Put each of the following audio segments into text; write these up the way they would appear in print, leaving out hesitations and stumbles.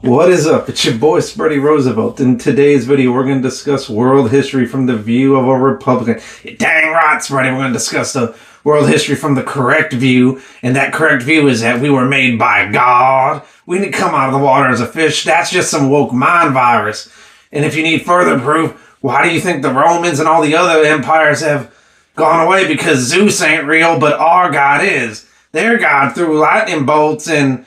What is up? It's your boy Spready Roosevelt. In today's video, we're going to discuss world history from the view of a Republican. You're dang right, Spready. We're going to discuss the world history from the correct view, and that correct view is that we were made by God. We didn't come out of the water as a fish. That's just some woke mind virus. And if you need further proof, why do you think the Romans and all the other empires have gone away? Because Zeus ain't real, but our God is. Their God threw lightning bolts and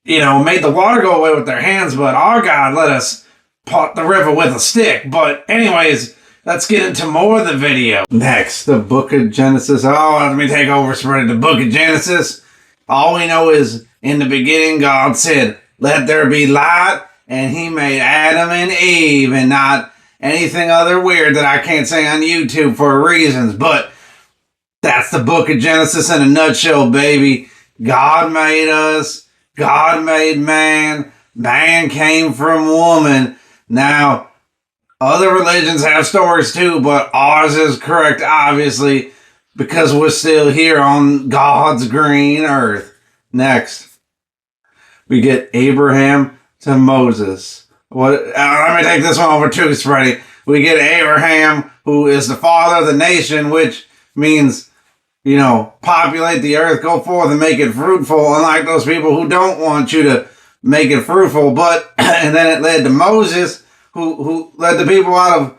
made the water go away with their hands, but our God let us part the river with a stick. But anyways, let's get into more of the video. Next, the book of Genesis. Let me take over, spread the book of Genesis. All we know is, in the beginning, God said, let there be light, and he made Adam and Eve, and not anything other weird that I can't say on YouTube for reasons. But that's the book of Genesis in a nutshell, baby. God made us. God made man. Man came from woman. Now, other religions have stories too, but ours is correct, obviously, because we're still here on God's green earth. Next, we get Abraham to Moses. Let me take this one over too, Spready. We get Abraham, who is the father of the nation, which means populate the earth, go forth and make it fruitful, unlike those people who don't want you to make it fruitful. But, and then it led to Moses, who led the people out of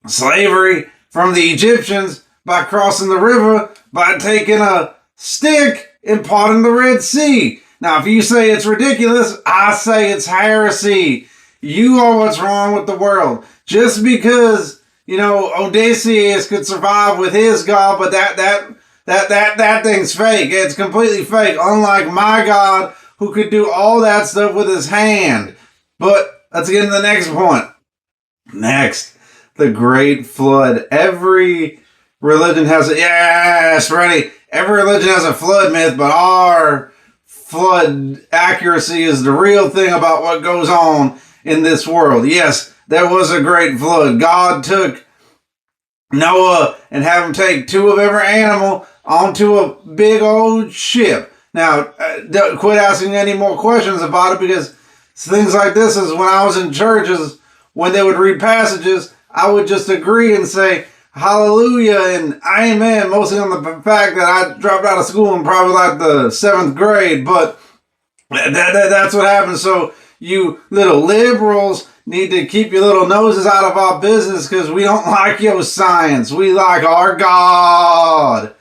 slavery from the Egyptians by crossing the river, by taking a stick and parting the Red Sea. Now, if you say it's ridiculous, I say it's heresy. You are what's wrong with the world. Just because Odysseus could survive with his God, but that thing's fake. It's completely fake. Unlike my God, who could do all that stuff with his hand. But let's get to the next point. Next, the Great Flood. Every religion has ready. Every religion has a flood myth, but our flood accuracy is the real thing about what goes on in this world. Yes, there was a great flood. God took Noah and had him take two of every animal onto a big old ship. Now, quit asking any more questions about it, because things like this is when I was in churches, when they would read passages, I would just agree and say hallelujah and amen, mostly on the fact that I dropped out of school in probably like the 7th grade. But that's what happens. So you little liberals need to keep your little noses out of our business, because we don't like your science. We like our God.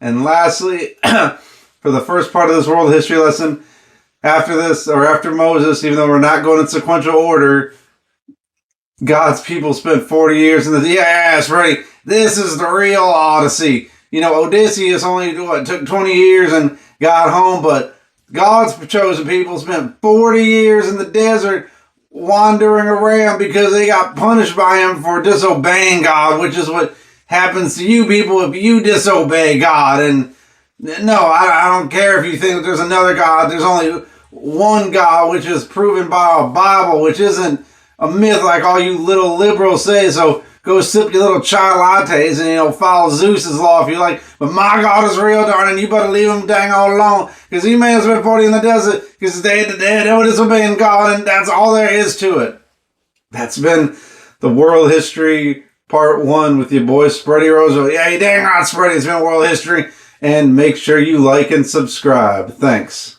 And lastly, for the first part of this world history lesson, after Moses, even though we're not going in sequential order, God's people spent 40 years in ready. This is the real Odyssey. Odysseus only took 20 years and got home, but God's chosen people spent 40 years in the desert wandering around because they got punished by him for disobeying God, which is what happens to you people if you disobey God. And no, I don't care if you think there's another God. There's only one God, which is proven by our Bible, which isn't a myth like all you little liberals say. So go sip your little chai lattes and, follow Zeus's law if you like. But my God is real, darling. You better leave him dang all alone, because he may have spent 40 in the desert because they were disobeying God, and that's all there is to it. That's been the World History Part 1 with your boy Spready Roosevelt. Yeah, you dang right, Spready. It's been World History. And make sure you like and subscribe. Thanks.